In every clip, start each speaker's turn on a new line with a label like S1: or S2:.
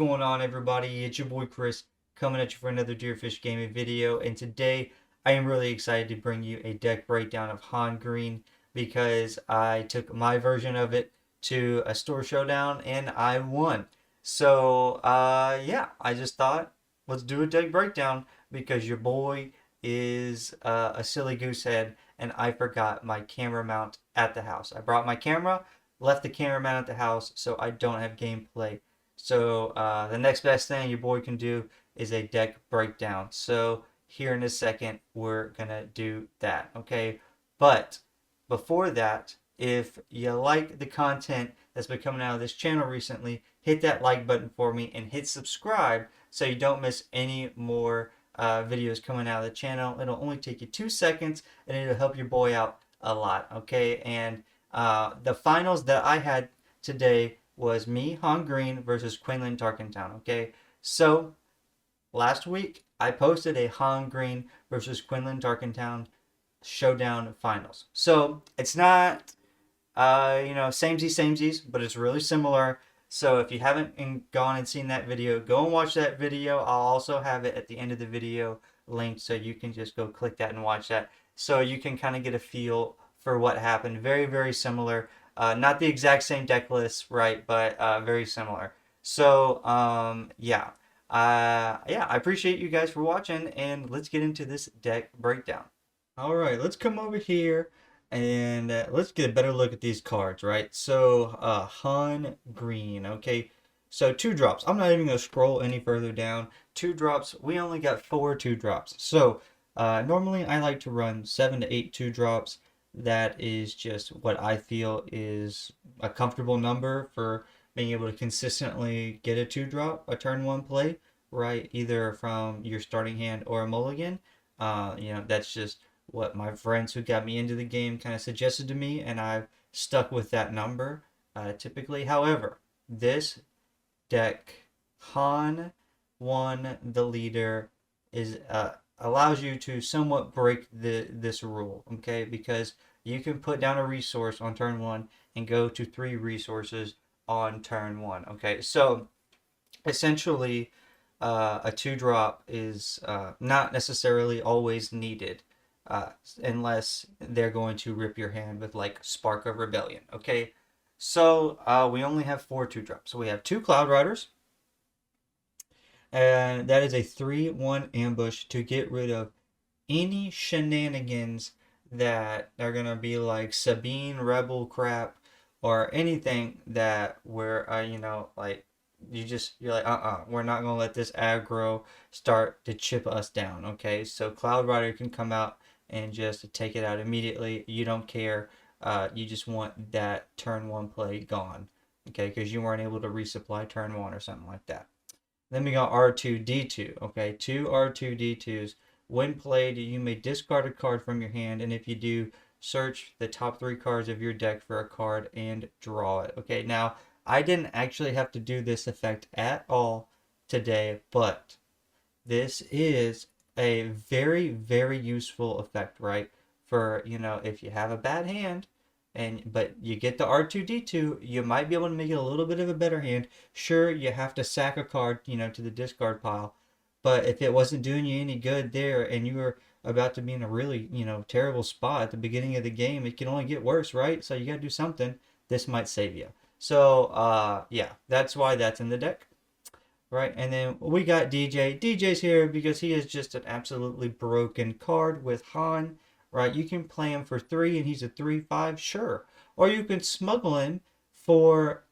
S1: going on, everybody? It's your boy Chris coming at you for another Deerfish Gaming video, and today I am really excited to bring you a deck breakdown of Han Green because I took my version of it to a store showdown and I won. So yeah, I just thought let's do a deck breakdown because your boy is a silly goose head and I forgot my camera mount at the house. I brought my camera, left the cameraman at the house, so I don't have gameplay. So the next best thing your boy can do is a deck breakdown. So here in a second, we're gonna do that, okay? But before that, if you like the content that's been coming out of this channel recently, hit that like button for me and hit subscribe so you don't miss any more videos coming out of the channel. It'll only take you 2 seconds and it'll help your boy out a lot, okay? And the finals that I had today was me, Han Green, versus Quinlan Tarkentown, okay? So, last week, I posted a Han Green versus Quinlan Tarkentown showdown finals. So, it's not, samesies, but it's really similar. So, if you haven't gone and seen that video, go and watch that video. I'll also have it at the end of the video linked, so you can just go click that and watch that. So, you can kind of get a feel for what happened. Very, very similar. Not the exact same deck list, right? But very similar. So, yeah. Yeah, I appreciate you guys for watching, and let's get into this deck breakdown. All right, let's come over here, and let's get a better look at these cards, right? So, Han Green, okay? So, 2-drops. I'm not even going to scroll any further down. 2-drops. We only got 4 2-drops. So, normally I like to run 7 to 8 2-drops. That is just what I feel is a comfortable number for being able to consistently get a 2-drop, a turn 1 play, right? Either from your starting hand or a mulligan. That's just what my friends who got me into the game kind of suggested to me, and I've stuck with that number typically. However, this deck, Han1, the leader, is allows you to somewhat break this rule, okay? Because you can put down a resource on turn 1 and go to 3 resources on turn 1, okay? So essentially, a 2-drop is not necessarily always needed unless they're going to rip your hand with like Spark of Rebellion, okay? So we only have 4 2-drops. So we have 2 Cloud Riders, and that is a 3/1 ambush to get rid of any shenanigans that are gonna be like Sabine Rebel crap or anything that where like you're like we're not gonna let this aggro start to chip us down, okay? So Cloud Rider can come out and just take it out immediately. You don't care. You just want that turn 1 play gone, okay? Because you weren't able to resupply turn 1 or something like that. Then we got R2D2, okay? 2 R2D2s. When played, you may discard a card from your hand, and if you do, search the top 3 cards of your deck for a card and draw it. Okay, now, I didn't actually have to do this effect at all today, but this is a very, very useful effect, right? For, if you have a bad hand, but you get the R2D2, you might be able to make it a little bit of a better hand. Sure, you have to sack a card, to the discard pile. But if it wasn't doing you any good there and you were about to be in a really, terrible spot at the beginning of the game, it can only get worse, right? So you got to do something. This might save you. So, yeah, that's why that's in the deck. Right, and then we got DJ. DJ's here because he is just an absolutely broken card with Han. Right, you can play him for 3 and he's a 3/5, sure. Or you can smuggle him for,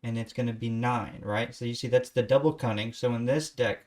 S1: and it's going to be 9, right? So you see that's the double cunning. So in this deck,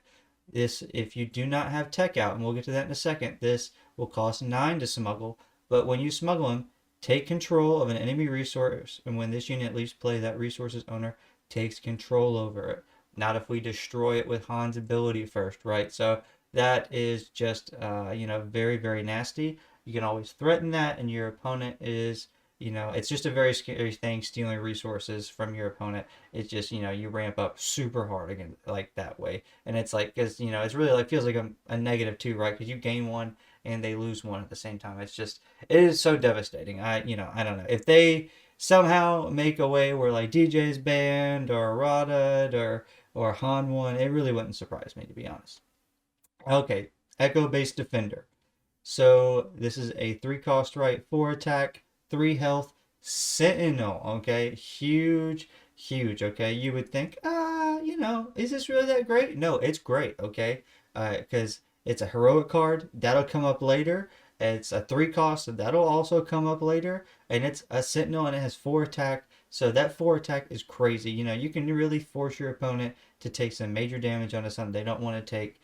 S1: if you do not have tech out, and we'll get to that in a second, this will cost 9 to smuggle. But when you smuggle him, take control of an enemy resource, and when this unit leaves play, that resource's owner takes control over it. Not if we destroy it with Han's ability first, right? So that is just, very, very nasty. You can always threaten that, and your opponent is, it's just a very scary thing, stealing resources from your opponent. It's just, you ramp up super hard again, like that way. And it's like, because, it's really like, feels like a -2, right? Because you gain 1 and they lose 1 at the same time. It's just, it is so devastating. I don't know. If they somehow make a way where like DJ's banned or Rotted or or Han1, it really wouldn't surprise me, to be honest. Okay, Echo Base Defender. So this is a 3 cost, right? 4 attack, 3 health, Sentinel. Okay, huge, huge. Okay, you would think, is this really that great? No, it's great. Okay, because it's a heroic card that'll come up later. It's a 3 cost, so that'll also come up later, and it's a Sentinel and it has 4 attack. So that 4 attack is crazy. You can really force your opponent to take some major damage onto something they don't want to take,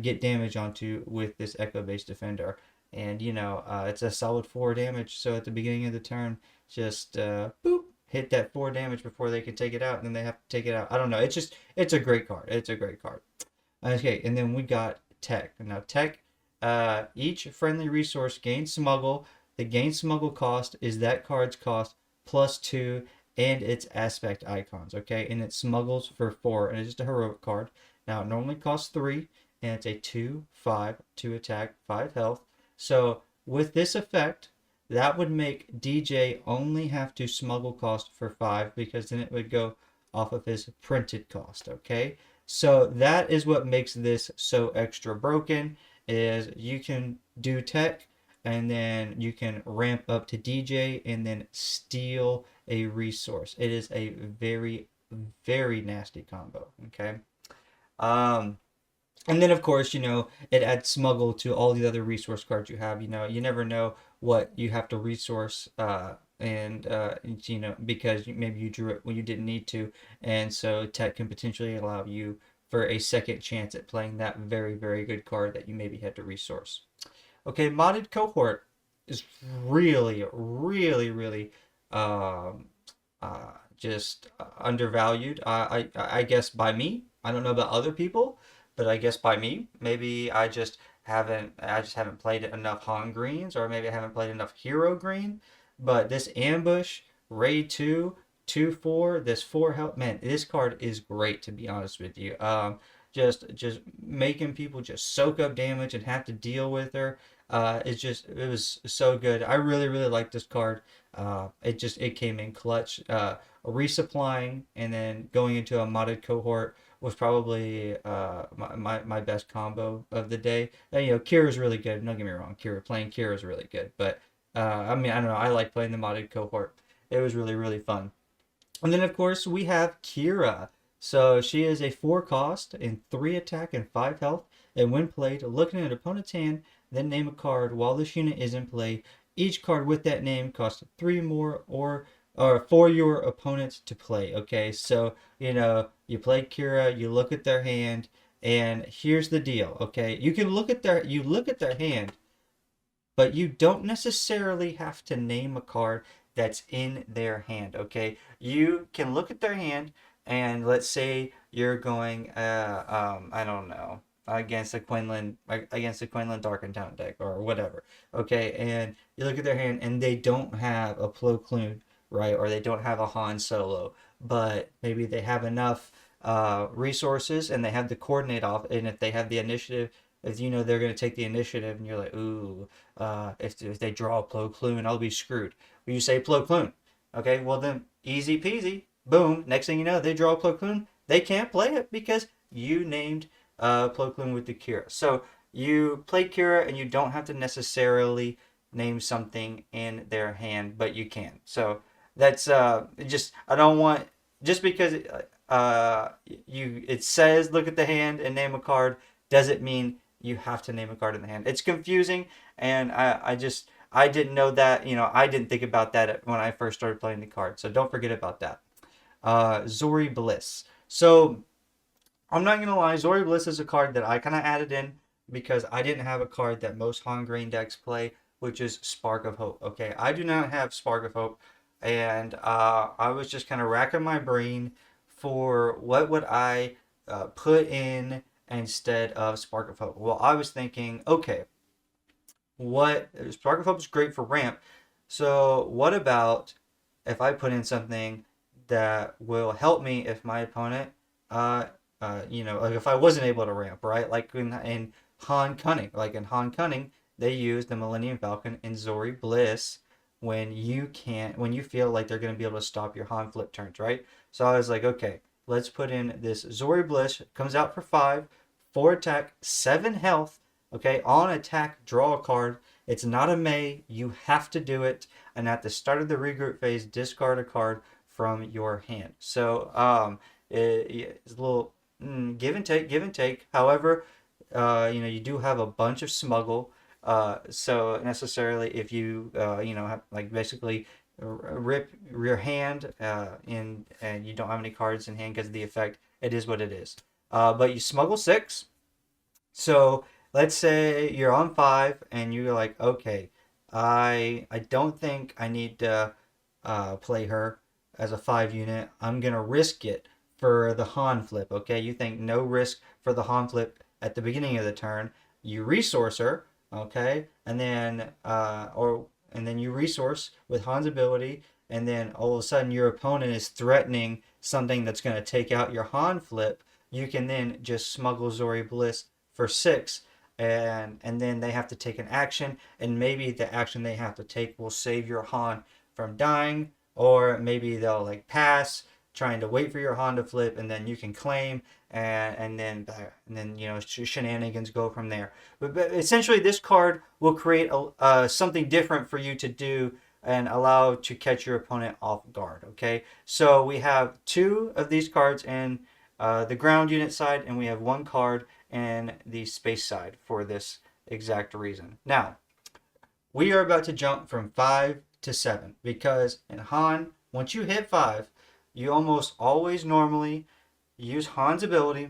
S1: get damage onto with this Echo Base Defender. And it's a solid 4 damage. So at the beginning of the turn, just boop, hit that 4 damage before they can take it out, and then they have to take it out. I don't know. It's a great card. It's a great card. Okay, and then we got Tech. Now Tech, each friendly resource gains Smuggle. The gain Smuggle cost is that card's cost +2 and its aspect icons. Okay, and it smuggles for 4, and it's just a heroic card. Now it normally costs 3, and it's a 2/5, 2 attack, 5 health. So with this effect, that would make DJ only have to smuggle cost for 5, because then it would go off of his printed cost. Okay, so that is what makes this so extra broken, is you can do Tech, and then you can ramp up to DJ and then steal a resource. It is a very, very nasty combo. Okay. Um, and then, of course, it adds smuggle to all the other resource cards you have. You never know what you have to resource, and because maybe you drew it when you didn't need to, and so Tech can potentially allow you for a second chance at playing that very, very good card that you maybe had to resource. Okay, modded cohort is really, really, really, um, just undervalued. I guess by me. I don't know about other people, but I guess by me. Maybe I just haven't played enough Han Greens, or maybe I haven't played enough Hero Green. But this Ambush, Raid 2, 2/4, this 4 health, man, this card is great, to be honest with you. Just making people just soak up damage and have to deal with her. It was so good. I really, really like this card. It came in clutch. Resupplying and then going into a modded cohort was probably my best combo of the day. And, Kira is really good. Don't get me wrong, playing Kira is really good. But I mean, I don't know. I like playing the modded cohort. It was really, really fun. And then, of course, we have Kira. So she is a 4 cost and 3 attack and 5 health. And when played, look at an opponent's hand, then name a card while this unit is in play. Each card with that name costs 3 more, or for your opponents to play. Okay, so you play Kira, you look at their hand, and here's the deal. Okay, you look at their hand, but you don't necessarily have to name a card that's in their hand. Okay, you can look at their hand, and let's say you're going, I don't know, against the Quinlan Darkentown deck or whatever. Okay, and you look at their hand, and they don't have a Plo Koon, right? Or they don't have a Han Solo, but maybe they have enough resources, and they have the coordinate off, and if they have the initiative, if they're going to take the initiative, and you're like, ooh, if they draw a Plo Koon, I'll be screwed. Well, you say Plo Koon. Okay, well then, easy peasy, boom. Next thing you know, they draw a Plo Koon. They can't play it because you named Plo Koon with the Kira. So you play Kira, and you don't have to necessarily name something in their hand, but you can. So that's just I don't want, just because it says look at the hand and name a card doesn't mean you have to name a card in the hand. It's confusing, and I didn't know that. I didn't think about that when I first started playing the card. So don't forget about that. Zori Bliss. So I'm not gonna lie, Zori Bliss is a card that I kind of added in because I didn't have a card that most Han Green decks play, which is Spark of Hope. Okay, I do not have Spark of Hope, and I was just kind of racking my brain for what would I put in instead of Spark of Hope. Well, I was thinking, okay, what Spark of Hope is great for ramp. So what about if I put in something that will help me if my opponent, like if I wasn't able to ramp, right? Like in Han Cunning, they use the Millennium Falcon and Zori Bliss when you feel like they're going to be able to stop your Han flip turns, right? So I was like, okay, let's put in this Zori Bliss. Comes out for 5, 4 attack, 7 health. Okay, on attack, draw a card. It's not a may. You have to do it. And at the start of the regroup phase, discard a card from your hand. So it's a little give and take, give and take. However, you do have a bunch of smuggle. So necessarily, if you have like basically rip your hand and you don't have any cards in hand because of the effect, it is what it is. But you smuggle 6. So let's say you're on 5 and you're like, okay, I don't think I need to play her as a 5 unit. I'm gonna risk it for the Han flip. Okay, you think no risk for the Han flip at the beginning of the turn. You resource her. Okay, and then you resource with Han's ability, and then all of a sudden your opponent is threatening something that's going to take out your Han flip. You can then just smuggle Zori Bliss for 6, and then they have to take an action, and maybe the action they have to take will save your Han from dying, or maybe they'll like pass, trying to wait for your Han to flip, and then you can claim, and then shenanigans go from there. But essentially, this card will create something different for you to do and allow to catch your opponent off guard. Okay, so we have 2 of these cards in the ground unit side, and we have 1 card in the space side for this exact reason. Now, we are about to jump from 5 to 7 because in Han, once you hit 5, you almost always normally use Han's ability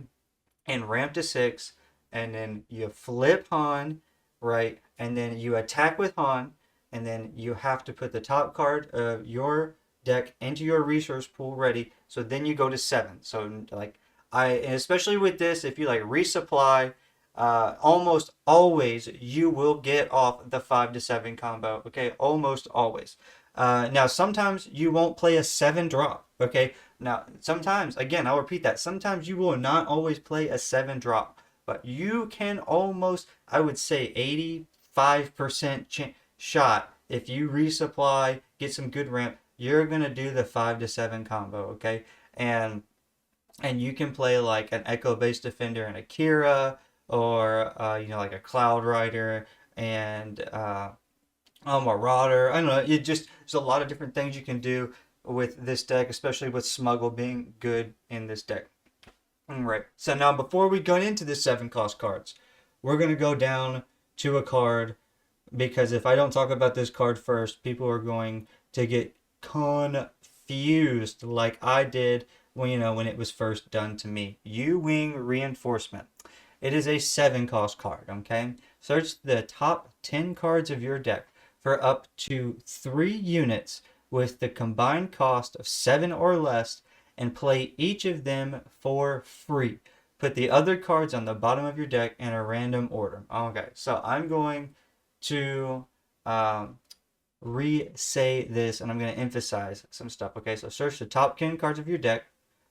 S1: and ramp to 6, and then you flip Han, right? And then you attack with Han, and then you have to put the top card of your deck into your resource pool ready. So then you go to 7. So like and especially with this, if you like resupply, almost always you will get off the 5 to 7 combo. Okay, almost always. Now sometimes you won't play a 7 drop. Okay, now sometimes, again, I'll repeat that, sometimes you will not always play a 7 drop, but you can almost, I would say 85% shot, if you resupply, get some good ramp, you're gonna do the 5 to 7 combo. Okay, and you can play like an Echo Base Defender and Akira, or like a Cloud Rider and a Marauder. I don't know. There's a lot of different things you can do with this deck, especially with Smuggle being good in this deck. All right. So now, before we go into the 7 cost cards, we're gonna go down to a card, because if I don't talk about this card first, people are going to get confused, like I did when it was first done to me. U-Wing Reinforcement. It is a 7 cost card. Okay. Search the top 10 cards of your deck for up to 3 units with the combined cost of 7 or less, and play each of them for free. Put the other cards on the bottom of your deck in a random order. Okay, so I'm going to re-say this, and I'm going to emphasize some stuff. Okay, so search the top 10 cards of your deck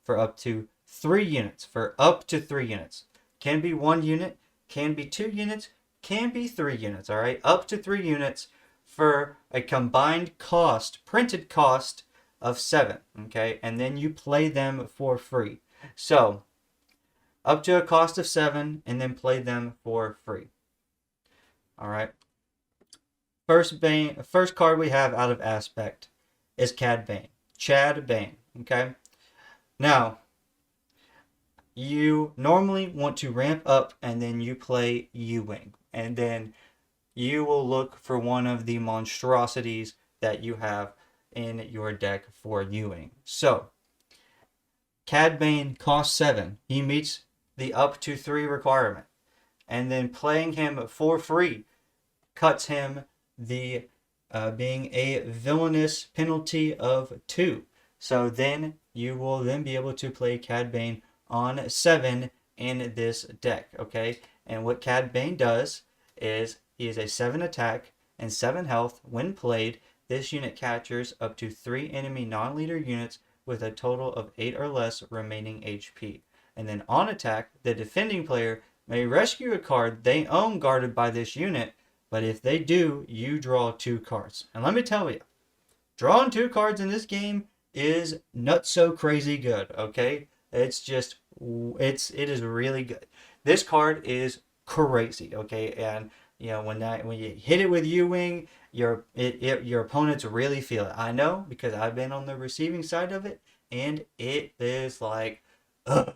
S1: for up to 3 units. For up to 3 units. Can be 1 unit, can be 2 units, can be 3 units. All right, up to 3 units for a combined cost, printed cost of 7. Okay, and then you play them for free. So up to a cost of 7, and then play them for free. All right. First card we have out of Aspect is Cad Bane. Chad Bane. Okay. Now, you normally want to ramp up, and then you play U-Wing, and then you will look for one of the monstrosities that you have in your deck for U-Wing. So, Cad Bane costs 7. He meets the up to 3 requirement. And then playing him for free cuts him the being a villainous penalty of 2. So then you will then be able to play Cad Bane on 7 in this deck. Okay? And what Cad Bane does is he is a 7 attack and 7 health. When played, this unit captures up to 3 enemy non-leader units with a total of 8 or less remaining HP. And then on attack, the defending player may rescue a card they own guarded by this unit, but if they do, you draw 2 cards. And let me tell you, drawing 2 cards in this game is not so crazy good, okay? It's just it is really good. This card is crazy, okay? And when you hit it with U-Wing, your opponents really feel it. I know because I've been on the receiving side of it, and it is like, ugh,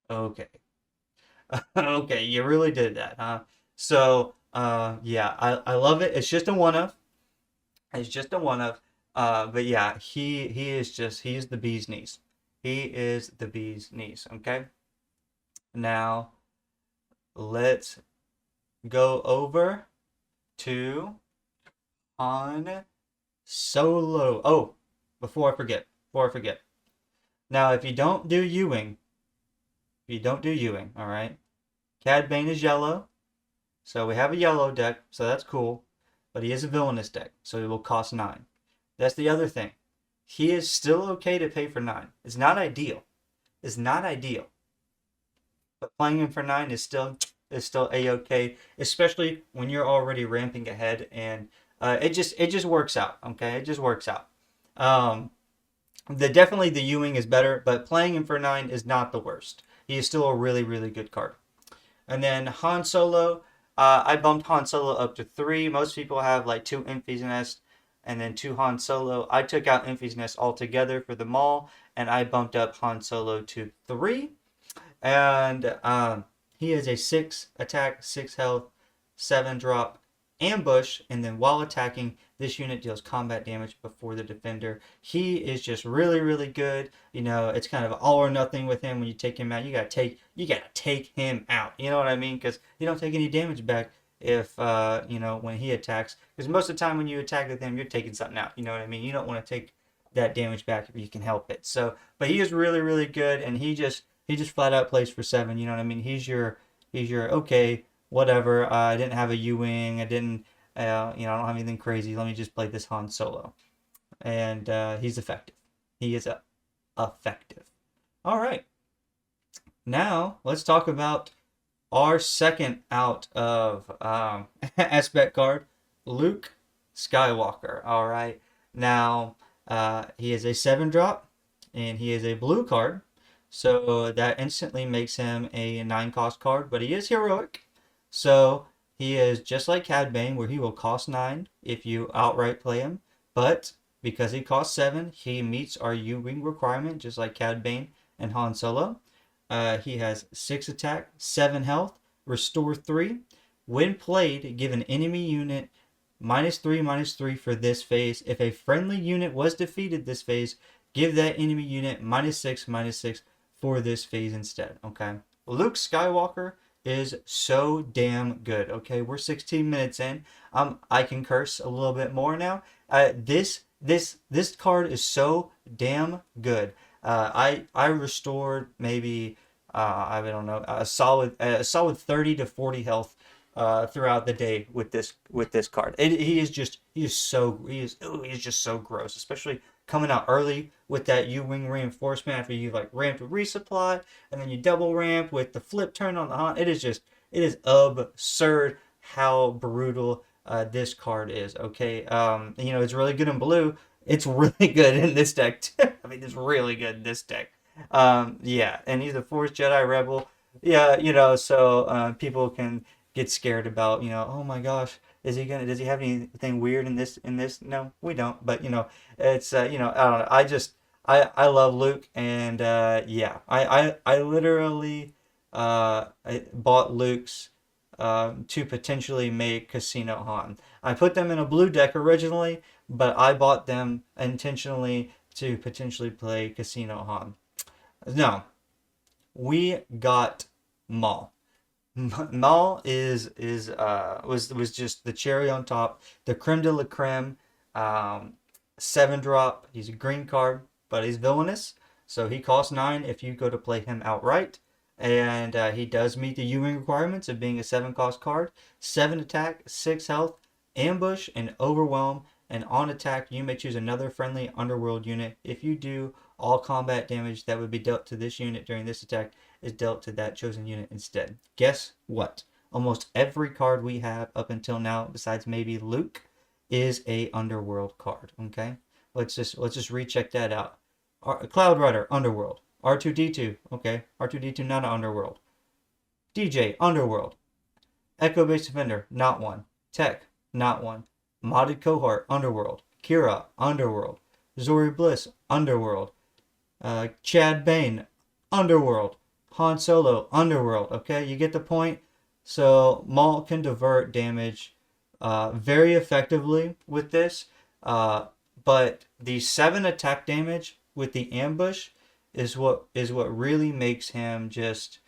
S1: okay, okay, you really did that, huh? So, yeah, I love it. It's just a one of. It's just a one of. But yeah, he's the bee's knees. He is the bee's knees. Okay. Now let's go over to Han Solo. Oh, before I forget. Now, if you don't do Ewing, all right. Cad Bane is yellow, so we have a yellow deck, so that's cool. But he is a villainous deck, so it will cost 9. That's the other thing. He is still okay to pay for 9. It's not ideal. It's not ideal. But playing him for 9 is still a-okay, especially when you're already ramping ahead, and it just works out. Okay, it just works out. Um, definitely the Ewing is better, but playing him for 9 is not the worst. He is still a really really good card. And then Han Solo, I bumped Han Solo up to 3. Most people have like 2 Enfys Nest and then 2 Han Solo. I took out Enfys Nest altogether for the mall, and I bumped up Han Solo to 3. And he is a 6 attack, 6 health, 7 drop ambush, and then while attacking, this unit deals combat damage before the defender. He is just really, really good. It's kind of all or nothing with him when you take him out. You gotta take him out. You know what I mean? Because you don't take any damage back if when he attacks. Because most of the time when you attack with him, you're taking something out. You know what I mean? You don't want to take that damage back if you can help it. So, but he is really, really good, and he just flat out plays for 7. You know what I mean? He's your okay, whatever. I didn't have a U-Wing. I didn't, I don't have anything crazy. Let me just play this Han Solo. And he's effective. He is effective. All right. Now, let's talk about our second out of aspect card, Luke Skywalker. All right. Now, he is a 7 drop, and he is a blue card. So that instantly makes him a 9 cost card, but he is heroic. So he is just like Cad Bane, where he will cost 9 if you outright play him. But because he costs 7, he meets our U-Wing requirement, just like Cad Bane and Han Solo. He has 6 attack, 7 health, restore 3. When played, give an enemy unit -3/-3 for this phase. If a friendly unit was defeated this phase, give that enemy unit -6/-6 for this phase instead. Okay. Luke Skywalker is so damn good. Okay, we're 16 minutes in. I can curse a little bit more now. This card is so damn good. I restored maybe I don't know, a solid 30 to 40 health throughout the day with this card. He is just so gross, especially coming out early with that U-Wing reinforcement after you like ramped with resupply, and then you double ramp with the flip turn on the Han. It is absurd how brutal this card is. Okay, it's really good in blue. It's really good in this deck too. I mean, it's really good in this deck. Yeah, and he's a Force Jedi Rebel. Yeah, so people can get scared about, oh my gosh, does he have anything weird in this? No, we don't. But it's I don't know. I love Luke, and yeah, I literally I bought Luke's to potentially make Casino Han. I put them in a blue deck originally, but I bought them intentionally to potentially play Casino Han. No, we got Maul. Maul was just the cherry on top, the creme de la creme. 7 drop. He's a green card, but he's villainous, so he costs 9 if you go to play him outright. And he does meet the U-Wing requirements of being a 7 cost card. 7 attack, 6 health, ambush, and overwhelm. And on attack, you may choose another friendly underworld unit. If you do, all combat damage that would be dealt to this unit during this attack is dealt to that chosen unit instead. Guess what? Almost every card we have up until now, besides maybe Luke, is a underworld card. Okay, let's just recheck that out. Cloud Rider, underworld. R2D2, okay, R2D2 not an underworld. DJ, underworld. Echo Base Defender, not one. Tech, not one. Modded Cohort, underworld. Kira, underworld. Zori Bliss, underworld. Chad Bane, underworld. Han Solo, underworld. Okay, you get the point. So Maul can divert damage very effectively with this. But the 7 attack damage with the ambush is what really makes him just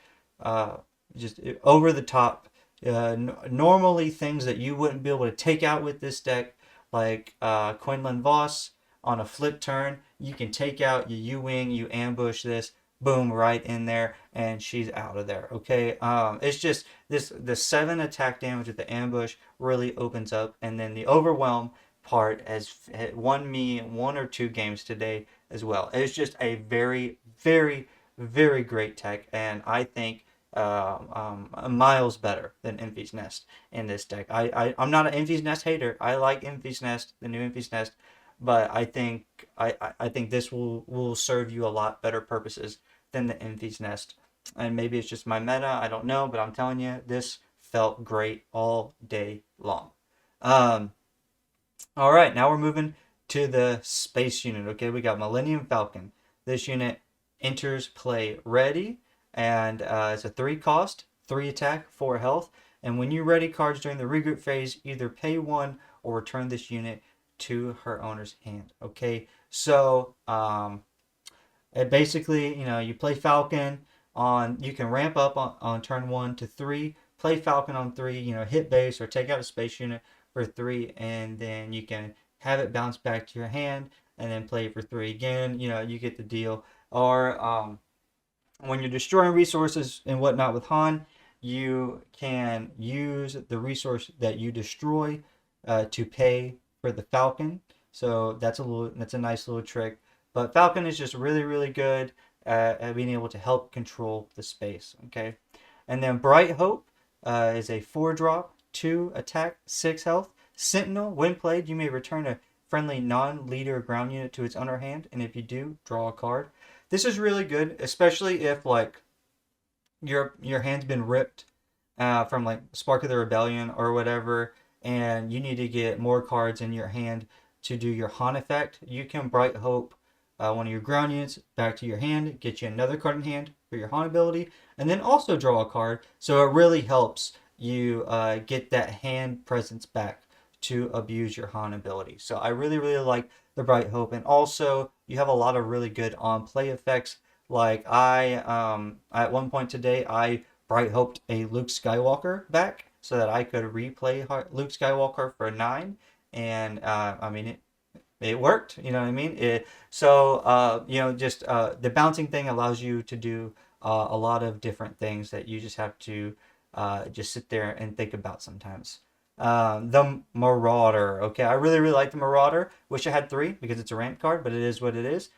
S1: over the top. Normally things that you wouldn't be able to take out with this deck, like Quinlan Voss on a flip turn, you can take out your U-Wing, you ambush this, boom, right in there, and she's out of there. Okay, it's just the 7 attack damage with the ambush really opens up, and then the overwhelm part has won me 1 or 2 games today as well. It's just a very, very, very great tech, and I think miles better than Envy's Nest in this deck. I'm not an Envy's Nest hater. I like Envy's Nest, the new Envy's Nest, but I think this will serve you a lot better purposes than the Envy's Nest. And maybe it's just my meta. I don't know, but I'm telling you, this felt great all day long. All right, now we're moving to the space unit. Okay, we got Millennium Falcon. This unit enters play ready, and it's a 3 cost, 3 attack, 4 health. And when you ready cards during the regroup phase, either pay 1 or return this unit to her owner's hand. Okay, so it basically, you play Falcon on. You can ramp up on turn 1 to 3. Play Falcon on 3. Hit base or take out a space unit for 3, and then you can have it bounce back to your hand, and then play for 3 again. You get the deal. Or when you're destroying resources and whatnot with Han, you can use the resource that you destroy to pay for the Falcon. So that's a nice little trick. But Falcon is just really, really good at being able to help control the space. Okay, and then Bright Hope is a 4-drop, 2 attack, 6 health. Sentinel, when played, you may return a friendly non-leader ground unit to its owner hand, and if you do, draw a card. This is really good, especially if like your hand's been ripped from like Spark of the Rebellion or whatever, and you need to get more cards in your hand to do your Han effect. You can Bright Hope one of your ground units back to your hand, get you another card in hand for your Han ability, and then also draw a card. So it really helps you get that hand presence back to abuse your Han ability. So I really, really like the Bright Hope. And also you have a lot of really good on play effects. Like at one point today, I Bright Hoped a Luke Skywalker back so that I could replay Luke Skywalker for 9. And I mean, it worked, you know what I mean? The bouncing thing allows you to do a lot of different things that you just have to just sit there and think about sometimes. The Marauder. Okay, I really, really like the Marauder. Wish I had 3 because it's a ramp card, but it is what it is.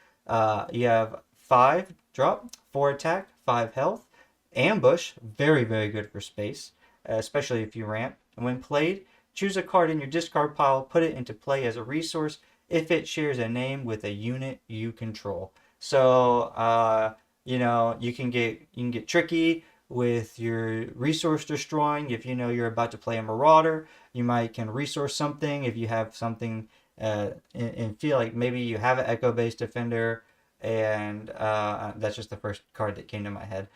S1: You have 5 drop, 4 attack, 5 health. Ambush, very, very good for space, especially if you ramp. And when played, choose a card in your discard pile, put it into play as a resource if it shares a name with a unit you control. So, you can get tricky with your resource destroying. If you're about to play a Marauder, you can resource something. If you have something and feel like maybe you have an Echo Base Defender, and that's just the first card that came to my head.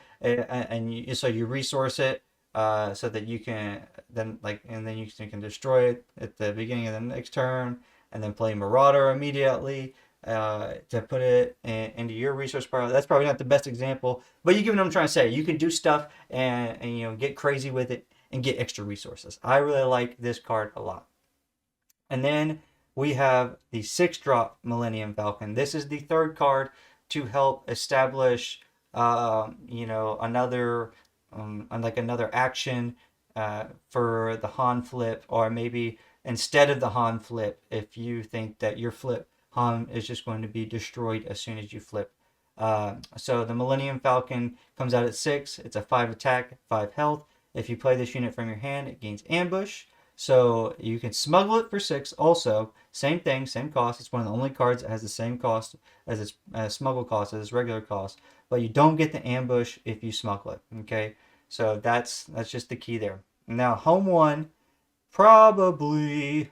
S1: So you resource it so that you can then you can destroy it at the beginning of the next turn, and then play Marauder immediately to put it into your resource pile. That's probably not the best example, but you get what I'm trying to say. You can do stuff and get crazy with it and get extra resources. I really like this card a lot. And then we have the 6-drop Millennium Falcon. This is the 3rd card to help establish another action for the Han flip, or maybe instead of the Han flip, if you think that your flip Han is just going to be destroyed as soon as you flip. So the Millennium Falcon comes out at 6. It's a 5 attack, 5 health. If you play this unit from your hand, it gains ambush. So you can smuggle it for 6 also. Same thing, same cost. It's one of the only cards that has the same cost as its smuggle cost as its regular cost. But you don't get the ambush if you smuggle it. Okay, so that's just the key there. Now home one, probably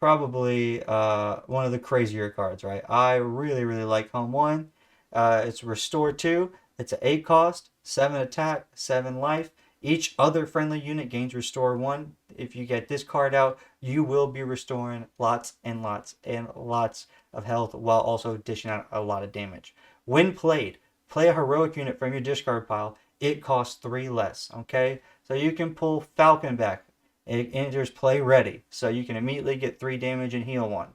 S1: one of the crazier cards, right? I really like home one. It's restore 2. It's an 8 cost, 7 attack, 7 life. Each other friendly unit gains restore 1. If you get this card out, you will be restoring lots and lots and lots of health while also dishing out a lot of damage. When played, play a heroic unit from your discard pile. It costs 3 less. Okay, so you can pull Falcon back. It enters play ready, so you can immediately get 3 damage and heal 1.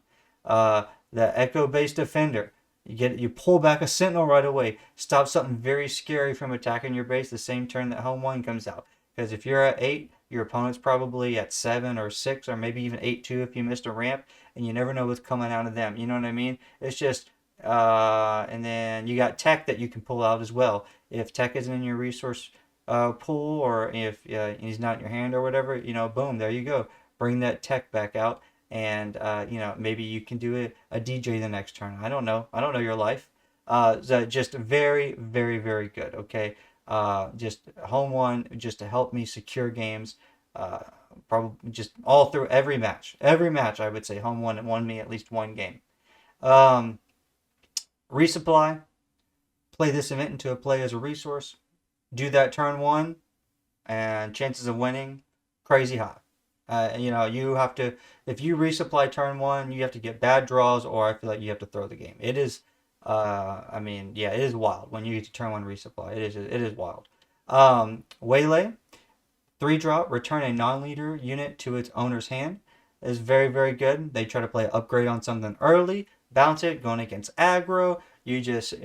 S1: The Echo-based Defender, you pull back a Sentinel right away. Stop something very scary from attacking your base the same turn that home 1 comes out. Because if you're at 8, your opponent's probably at 7 or 6 or maybe even 8 too if you missed a ramp, and you never know what's coming out of them. You know what I mean? It's just and then you got tech that you can pull out as well. If tech isn't in your resource pool, or if he's not in your hand or whatever, boom, there you go. Bring that tech back out, and maybe you can do a DJ the next turn. I don't know. I don't know your life. So just very good. Okay, just home one just to help me secure games. Probably just all through every match. Every match, I would say home one won me at least one game. Um, Resupply. Play this event into a play as a resource. Do that turn 1, and chances of winning crazy high. You have to, if you resupply turn 1, you have to get bad draws, or I feel like you have to throw the game. It is, it is wild when you get to turn 1 resupply. It is wild. Waylay, 3-drop, return a non-leader unit to its owner's hand. Is very good. They try to play upgrade on something early, bounce it, going against aggro. You just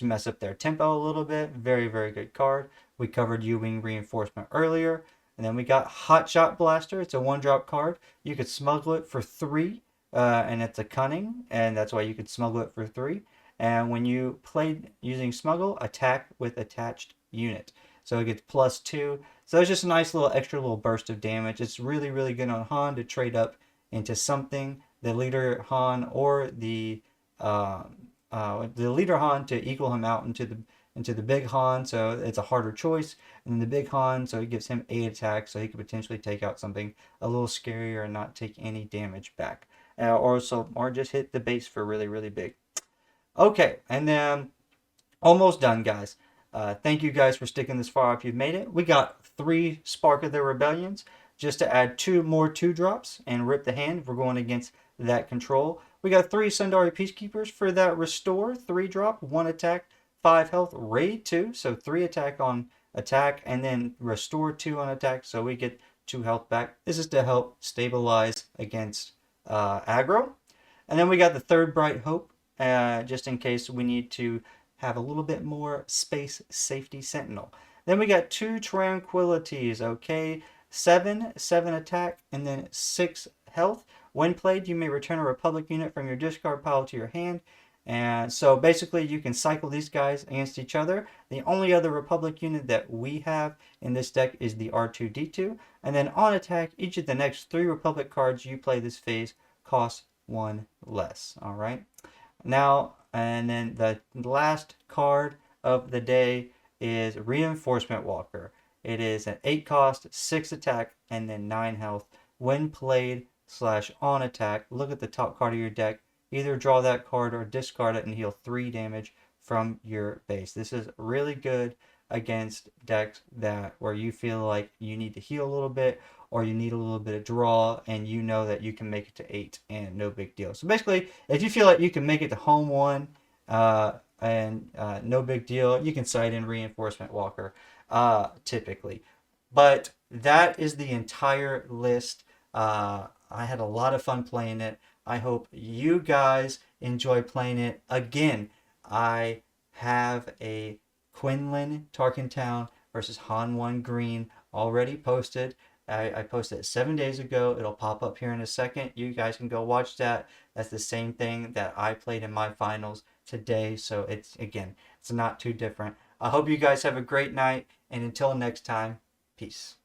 S1: mess up their tempo a little bit. Very good card. We covered U-Wing Reinforcement earlier. And then we got Hotshot Blaster. It's a 1-drop card. You could smuggle it for 3, and it's a cunning, and that's why you could smuggle it for 3. And when you played using smuggle, attack with attached unit. So it gets +2. So it's just a nice extra little burst of damage. It's really good on Han to trade up into something. The leader Han or the leader Han to equal him out into the big Han, so it's a harder choice. And then the big Han, so it gives him 8 attacks, so he could potentially take out something a little scarier and not take any damage back, or just hit the base for really big. Okay, and then almost done, guys. Thank you guys for sticking this far if you've made it. We got 3 Spark of the Rebellions just to add 2 more 2-drops and rip the hand if we're going against that control. We got 3 Sundari Peacekeepers for that restore, 3-drop, 1 attack, 5 health, raid 2, so 3 attack on attack, and then restore 2 on attack, so we get 2 health back. This is to help stabilize against aggro. And then we got the 3rd Bright Hope, just in case we need to have a little bit more space safety sentinel. Then we got 2 Tranquilities, okay? 7 attack, and then 6 health. When played, you may return a Republic unit from your discard pile to your hand. And so basically you can cycle these guys against each other. The only other Republic unit that we have in this deck is the R2-D2. And then on attack, each of the next 3 Republic cards you play this phase cost 1 less. Alright. Now, and then the last card of the day is Reinforcement Walker. It is an 8 cost, 6 attack, and then 9 health. When played / on attack, look at the top card of your deck. Either draw that card or discard it and heal 3 damage from your base. This is really good against decks where you feel like you need to heal a little bit, or you need a little bit of draw, and you know that you can make it to 8 and no big deal. So basically, if you feel like you can make it to home 1 and no big deal, you can side in Reinforcement Walker typically. But that is the entire list. I had a lot of fun playing it. I hope you guys enjoy playing it. Again, I have a Quinlan Tarkin Town versus Han1 Green already posted. I posted it 7 days ago. It'll pop up here in a second. You guys can go watch that. That's the same thing that I played in my finals today. So it's not too different. I hope you guys have a great night. And until next time, peace.